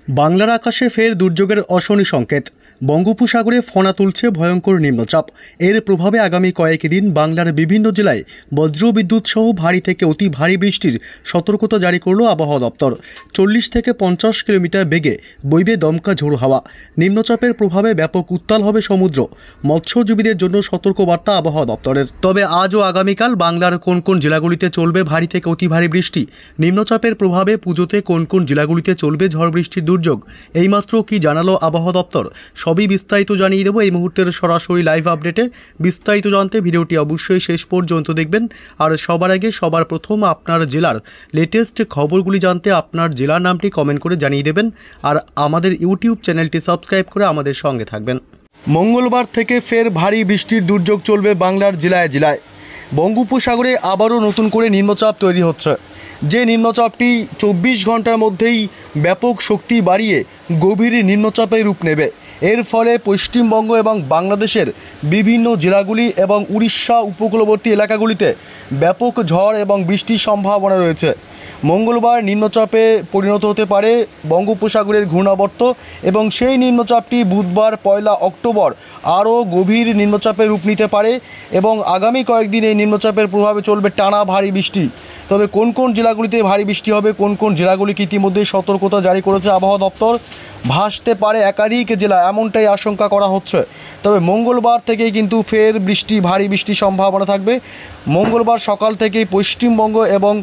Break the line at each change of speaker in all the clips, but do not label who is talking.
বাংলার আকাশে ফের দুর্যোগের অশনি সংকেত। বঙ্গোপসাগরে ফনা তুলছে ভয়ঙ্কর নিম্নচাপ। এর প্রভাবে আগামী কয়েকদিন বাংলার বিভিন্ন জেলায় বজ্রবিদ্যুৎ সহ ভারী থেকে অতি ভারী বৃষ্টির সতর্কতা জারি করল আবহাওয়া দপ্তর। 40 থেকে 50 কিলোমিটার বেগে বইবে দমকা ঝোড়ো হাওয়া। নিম্নচাপের প্রভাবে ব্যাপক উত্তাল হবে সমুদ্র। মৎস্যজীবীদের জন্য সতর্কবার্তা আবহাওয়া দপ্তরের। তবে আজ ও আগামীকাল বাংলার কোন কোন জেলাগুলিতে চলবে ভারী থেকে অতি ভারী বৃষ্টি, নিম্নচাপের প্রভাবে পুজোতে কোন কোন জেলাগুলিতে চলবে ঝড় বৃষ্টির দুর্যোগ, এইমাত্র কি জানালো আবহাওয়া দপ্তর, সবই বিস্তারিত জানিয়ে দেবো এই মুহূর্তের সরাসরি লাইভ আপডেটে। বিস্তারিত জানতে ভিডিওটি অবশ্যই শেষ পর্যন্ত দেখবেন। আর সবার আগে সবার প্রথম আপনার জেলার লেটেস্ট খবরগুলি জানতে আপনার জেলার নামটি কমেন্ট করে জানিয়ে দেবেন। আর আমাদের ইউটিউব চ্যানেলটি সাবস্ক্রাইব করে আমাদের সঙ্গে থাকবেন। মঙ্গলবার থেকে ফের ভারী বৃষ্টির দুর্যোগ চলবে বাংলার জেলায় জেলায়। বঙ্গোপসাগরে আবারও নতুন করে নিম্নচাপ তৈরি হচ্ছে। যে নিম্নচাপটি 24 ঘন্টার মধ্যেই ব্যাপক শক্তি বাড়িয়ে গভীর নিম্নচাপে রূপ নেবে। এর ফলে পশ্চিমবঙ্গ এবং বাংলাদেশের বিভিন্ন জেলাগুলি এবং উড়িষ্যা উপকূলবর্তী এলাকাগুলিতে ব্যাপক ঝড় এবং বৃষ্টির সম্ভাবনা রয়েছে। মঙ্গলবার নিম্নচাপে পরিণত হতে পারে বঙ্গোপসাগরের ঘূর্ণাবর্ত এবং সেই নিম্নচাপটি বুধবার 1 অক্টোবর আরও গভীর নিম্নচাপে রূপ নিতে পারে এবং আগামী কয়েকদিন এই নিম্নচাপের প্রভাবে চলবে টানা ভারী বৃষ্টি। তবে কোন কোন জেলাগুলিতে ভারী বৃষ্টি হবে, কোন কোন জেলাগুলিকে ইতিমধ্যে সতর্কতা জারি করেছে আবহাওয়া দপ্তর, ভাসতে পারে একাধিক জেলা, এমনটাই আশঙ্কা করা হচ্ছে। তবে মঙ্গলবার থেকেই কিন্তু ফের ভারী বৃষ্টির সম্ভাবনা থাকবে। মঙ্গলবার সকাল থেকেই পশ্চিমবঙ্গ এবং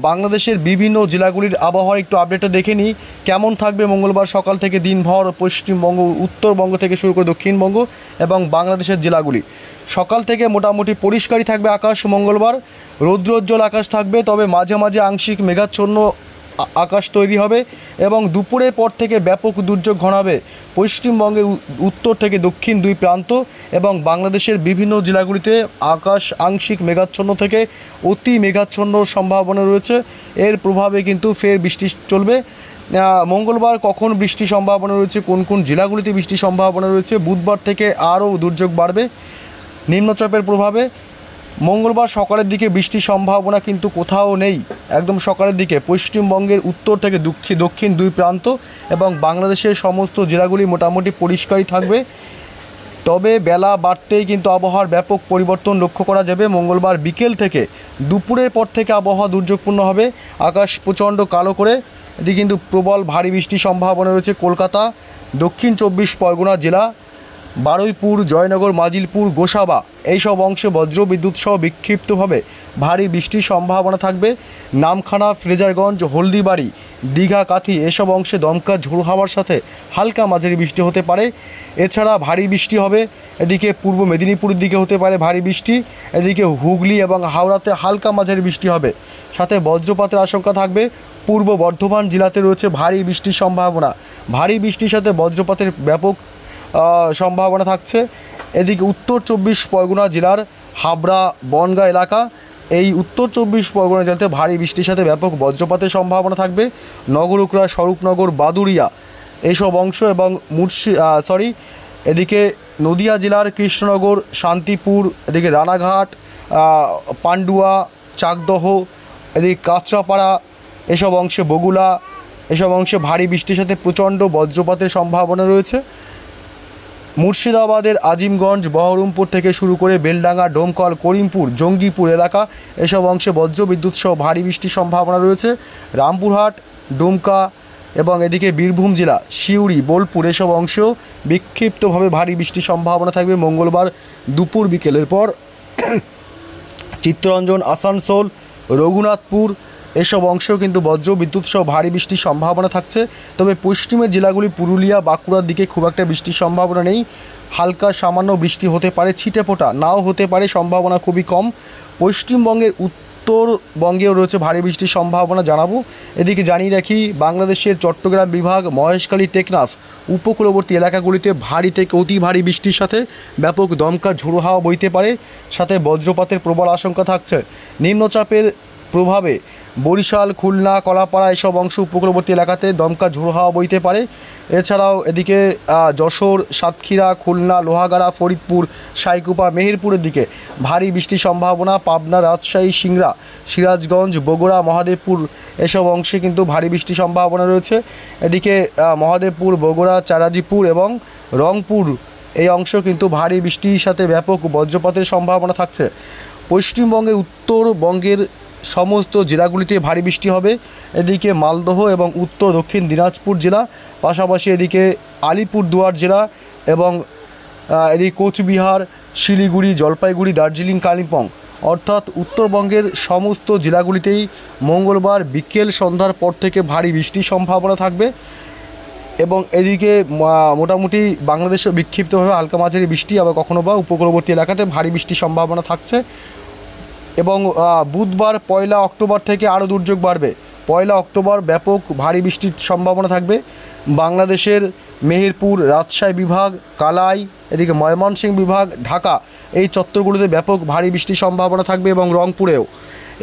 বাংলাদেশের বিভিন্ন জেলাগুলির আবহাওয়ার একটু আপডেটে দেখে নিই কেমন থাকবে মঙ্গলবার সকাল থেকে দিনভর পশ্চিমবঙ্গ, উত্তরবঙ্গ থেকে শুরু করে দক্ষিণবঙ্গ এবং বাংলাদেশের জেলাগুলি। সকাল থেকে মোটামুটি পরিষ্কারই থাকবে আকাশ। মঙ্গলবার রৌদ্রোজ্জ্বল আকাশ থাকবে, তবে মাঝে মাঝে আংশিক মেঘাচ্ছন্ন আকাশ তৈরি হবে এবং দুপুরের পর থেকে ব্যাপক দুর্যোগ ঘনাবে পশ্চিমবঙ্গে উত্তর থেকে দক্ষিণ দুই প্রান্ত এবং বাংলাদেশের বিভিন্ন জেলাগুলিতে আকাশ আংশিক মেঘাচ্ছন্ন থেকে অতি মেঘাচ্ছন্ন সম্ভাবনা রয়েছে। এর প্রভাবে কিন্তু ফের বৃষ্টি চলবে। মঙ্গলবার কখন বৃষ্টির সম্ভাবনা রয়েছে, কোন কোন জেলাগুলিতে বৃষ্টির সম্ভাবনা রয়েছে, বুধবার থেকে আরও দুর্যোগ বাড়বে নিম্নচাপের প্রভাবে। মঙ্গলবার সকালের দিকে বৃষ্টির সম্ভাবনা কিন্তু কোথাও নেই। একদম সকালের দিকে পশ্চিমবঙ্গের উত্তর থেকে দক্ষিণ দুই প্রান্ত এবং বাংলাদেশের সমস্ত জেলাগুলি মোটামুটি পরিষ্কারই থাকবে। তবে বেলা বাড়তেই কিন্তু আবহাওয়ার ব্যাপক পরিবর্তন লক্ষ্য করা যাবে। মঙ্গলবার বিকেল থেকে দুপুরের পর থেকে আবহাওয়া দুর্যোগপূর্ণ হবে। আকাশ প্রচণ্ড কালো করে এদিকে কিন্তু প্রবল ভারী বৃষ্টির সম্ভাবনা রয়েছে কলকাতা, দক্ষিণ 24 পরগনা জেলা, বারুইপুর, জয়নগর, মাজিলপুর, গোসাবা এইসব অংশে বজ্রবিদ্যুৎ সহ বিক্ষিপ্তভাবে ভারী বৃষ্টির সম্ভাবনা থাকবে। নামখানা, ফ্রেজারগঞ্জ, হলদিবাড়ি, দীঘা, কাথি এসব অংশে দমকা ঝোড়ো হাওয়ার সাথে হালকা মাঝারি বৃষ্টি হতে পারে। এছাড়া ভারী বৃষ্টি হবে এদিকে পূর্ব মেদিনীপুরের দিকে হতে পারে ভারী বৃষ্টি, এদিকে হুগলি এবং হাওড়াতে হালকা মাঝারি বৃষ্টি হবে, সাথে বজ্রপাতের আশঙ্কা থাকবে। পূর্ব বর্ধমান জেলাতে রয়েছে ভারী বৃষ্টির সম্ভাবনা। ভারী বৃষ্টির সাথে বজ্রপাতের ব্যাপক সম্ভাবনা থাকছে। এদিকে উত্তর 24 পরগনা জেলার হাবড়া, বনগাঁ এলাকা, এই উত্তর 24 পরগনা জেলাতে ভারী বৃষ্টির সাথে ব্যাপক বজ্রপাতের সম্ভাবনা থাকবে। নগরুকড়া, স্বরূপনগর, বাদুড়িয়া এইসব অংশ এবং এদিকে নদিয়া জেলার কৃষ্ণনগর, শান্তিপুর, এদিকে রানাঘাট, পান্ডুয়া, চাকদহ, এদিকে কাঁচরাপাড়া এসব অংশে, বগুলা এসব অংশে ভারী বৃষ্টির সাথে প্রচণ্ড বজ্রপাতের সম্ভাবনা রয়েছে। মুর্শিদাবাদের আজিমগঞ্জ, বহরমপুর থেকে শুরু করে বেলডাঙ্গা, ডোমকল, করিমপুর, জঙ্গিপুর এলাকা এসব অংশে বজ্রবিদ্যুৎ সহ ভারী বৃষ্টির সম্ভাবনা রয়েছে। রামপুরহাট, ডুমকা এবং এদিকে বীরভূম জেলা, সিউড়ি, বোলপুর এসব অংশেও বিক্ষিপ্তভাবে ভারী বৃষ্টির সম্ভাবনা থাকবে মঙ্গলবার দুপুর বিকেলের পর। চিত্তরঞ্জন, আসানসোল, রঘুনাথপুর এসব অংশেও কিন্তু বজ্রবিদ্যুৎ সহ ভারী বৃষ্টির সম্ভাবনা থাকছে। তবে পশ্চিমের জেলাগুলি পুরুলিয়া, বাঁকুড়ার দিকে খুব একটা বৃষ্টির সম্ভাবনা নেই। হালকা সামান্য বৃষ্টি হতে পারে, ছিটেফোঁটা নাও হতে পারে, সম্ভাবনা খুবই কম। পশ্চিমবঙ্গের উত্তরবঙ্গেও রয়েছে ভারী বৃষ্টির সম্ভাবনা জানাবো। এদিকে জানিয়ে রাখি, বাংলাদেশের চট্টগ্রাম বিভাগ, মহেশখালী, টেকনাফ উপকূলবর্তী এলাকাগুলিতে ভারী থেকে অতি ভারী বৃষ্টির সাথে ব্যাপক দমকা ঝোড়ো হাওয়া বইতে পারে, সাথে বজ্রপাতের প্রবল আশঙ্কা থাকছে। নিম্নচাপের প্রভাবে বরিশাল, খুলনা, কলাপাড়া এসব অংশ উপকূলবর্তী এলাকাতে দমকা ঝোড়ো হাওয়া বইতে পারে। এছাড়াও এদিকে যশোর, সাতক্ষীরা, খুলনা, লোহাগাড়া, ফরিদপুর, সাইকুপা, মেহেরপুরের দিকে ভারী বৃষ্টির সম্ভাবনা। পাবনা, রাজশাহী, সিংড়া, সিরাজগঞ্জ, বগুড়া, মহাদেবপুর এসব অংশে কিন্তু ভারী বৃষ্টির সম্ভাবনা রয়েছে। এদিকে মহাদেবপুর, বগুড়া, চারাজিপুর এবং রংপুর এই অংশ কিন্তু ভারী বৃষ্টির সাথে ব্যাপক বজ্রপাতের সম্ভাবনা থাকছে। পশ্চিমবঙ্গের উত্তরবঙ্গের সমস্ত জেলাগুলিতে ভারী বৃষ্টি হবে। এদিকে মালদহ এবং উত্তর দক্ষিণ দিনাজপুর জেলা, পাশাপাশি এদিকে আলিপুরদুয়ার জেলা এবং এদিকে কোচবিহার, শিলিগুড়ি, জলপাইগুড়ি, দার্জিলিং, কালিম্পং অর্থাৎ উত্তরবঙ্গের সমস্ত জেলাগুলিতেই মঙ্গলবার বিকেল সন্ধ্যার পর থেকে ভারী বৃষ্টির সম্ভাবনা থাকবে। এবং এদিকে মোটামুটি বাংলাদেশে বিক্ষিপ্তভাবে হালকা মাঝারি বৃষ্টি, আবার কখনো বা উপকূলবর্তী এলাকাতে ভারী বৃষ্টির সম্ভাবনা থাকছে। এবং বুধবার 1 অক্টোবর থেকে আরও দুর্যোগ বাড়বে। 1 অক্টোবর ব্যাপক ভারী বৃষ্টির সম্ভাবনা থাকবে। বাংলাদেশের মেহেরপুর, রাজশাহী বিভাগ, কালাই, এদিকে ময়মনসিংহ বিভাগ, ঢাকা এই চত্বরগুলোতে ব্যাপক ভারী বৃষ্টির সম্ভাবনা থাকবে এবং রংপুরেও।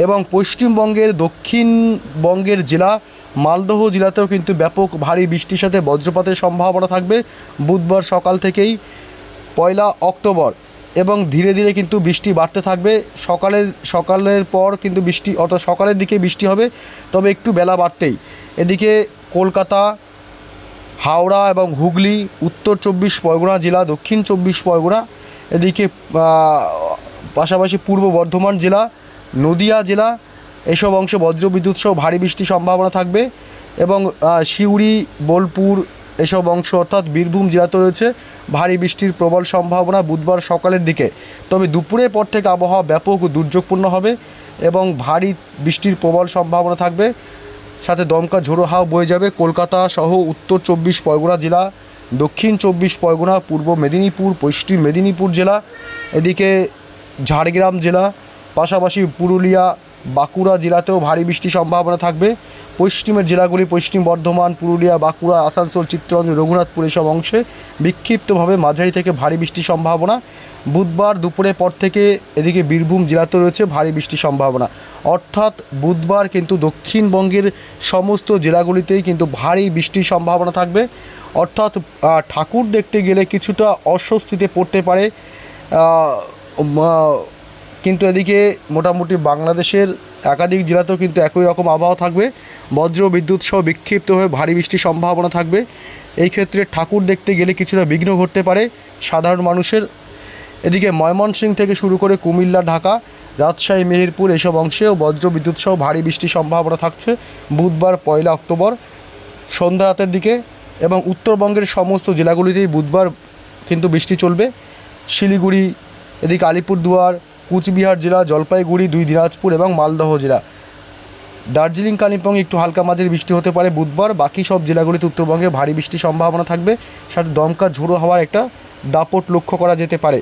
এবং পশ্চিমবঙ্গের দক্ষিণবঙ্গের জেলা মালদহ জেলাতেও কিন্তু ব্যাপক ভারী বৃষ্টির সাথে বজ্রপাতের সম্ভাবনা থাকবে বুধবার সকাল থেকেই 1 অক্টোবর। এবং ধীরে ধীরে কিন্তু বৃষ্টি বাড়তে থাকবে। সকালের পর কিন্তু বৃষ্টি, অর্থাৎ সকালের দিকে বৃষ্টি হবে, তবে একটু বেলা বাড়তেই। এদিকে কলকাতা, হাওড়া এবং হুগলি, উত্তর 24 পরগনা জেলা, দক্ষিণ 24 পরগনা, এদিকে পাশাপাশি পূর্ব বর্ধমান জেলা, নদিয়া জেলা এসব অংশে বজ্রবিদ্যুৎ সহ ভারী বৃষ্টির সম্ভাবনা থাকবে। এবং সিউড়ি, বোলপুর এসব অংশ অর্থাৎ বীরভূম জেলাতে রয়েছে ভারী বৃষ্টির প্রবল সম্ভাবনা বুধবার সকালের দিকে। তবে দুপুরের পর থেকে আবহাওয়া ব্যাপক দুর্যোগপূর্ণ হবে এবং ভারী বৃষ্টির প্রবল সম্ভাবনা থাকবে, সাথে দমকা ঝোড়ো হাওয়া বয়ে যাবে কলকাতা সহ উত্তর 24 পরগনা জেলা, দক্ষিণ 24 পরগনা, পূর্ব মেদিনীপুর, পশ্চিম মেদিনীপুর জেলা, এদিকে ঝাড়গ্রাম জেলা, পাশাপাশি পুরুলিয়া, বাঁকুড়া জেলাতেও ভারী বৃষ্টির সম্ভাবনা থাকবে। পশ্চিমের জেলাগুলি পশ্চিম বর্ধমান, পুরুলিয়া, বাঁকুড়া, আসানসোল, চিত্তরঞ্জন, রঘুনাথপুর এসব অংশে বিক্ষিপ্তভাবে মাঝারি থেকে ভারী বৃষ্টির সম্ভাবনা। বুধবার দুপুরের পর থেকে এদিকে বীরভূম জেলাতে রয়েছে ভারী বৃষ্টির সম্ভাবনা। অর্থাৎ বুধবার কিন্তু দক্ষিণবঙ্গের সমস্ত জেলাগুলিতেই কিন্তু ভারী বৃষ্টির সম্ভাবনা থাকবে। অর্থাৎ ঠাকুর দেখতে গেলে কিছুটা অস্বস্তিতে পড়তে পারে, কিন্তু এদিকে মোটামুটি বাংলাদেশের একাধিক জেলাতেও কিন্তু একই রকম আবহাওয়া থাকবে। বজ্র বিদ্যুৎ সহ বিক্ষিপ্ত হয়ে ভারী বৃষ্টির সম্ভাবনা থাকবে। এই ক্ষেত্রে ঠাকুর দেখতে গেলে কিছুটা বিঘ্ন ঘটতে পারে সাধারণ মানুষের। এদিকে ময়মনসিংহ থেকে শুরু করে কুমিল্লা, ঢাকা, রাজশাহী, মেহেরপুর এসব অংশেও বজ্র বিদ্যুৎ সহ ভারী বৃষ্টির সম্ভাবনা থাকছে বুধবার 1 অক্টোবর সন্ধ্যা রাতের দিকে। এবং উত্তরবঙ্গের সমস্ত জেলাগুলিতেই বুধবার কিন্তু বৃষ্টি চলবে। শিলিগুড়ি, এদিকে আলিপুরদুয়ার, কুচবিহার জেলা, জলপাইগুড়ি, 2 দিনাজপুর এবং মালদহ জেলা, দার্জিলিং, কালিম্পং একটু হালকা মাঝারি বৃষ্টি হতে পারে বুধবার। বাকি সব জেলাগুলিতে উত্তরবঙ্গে ভারী বৃষ্টির সম্ভাবনা থাকবে, সাথে দমকা ঝোড়ো হওয়ার একটা দাপট লক্ষ্য করা যেতে পারে।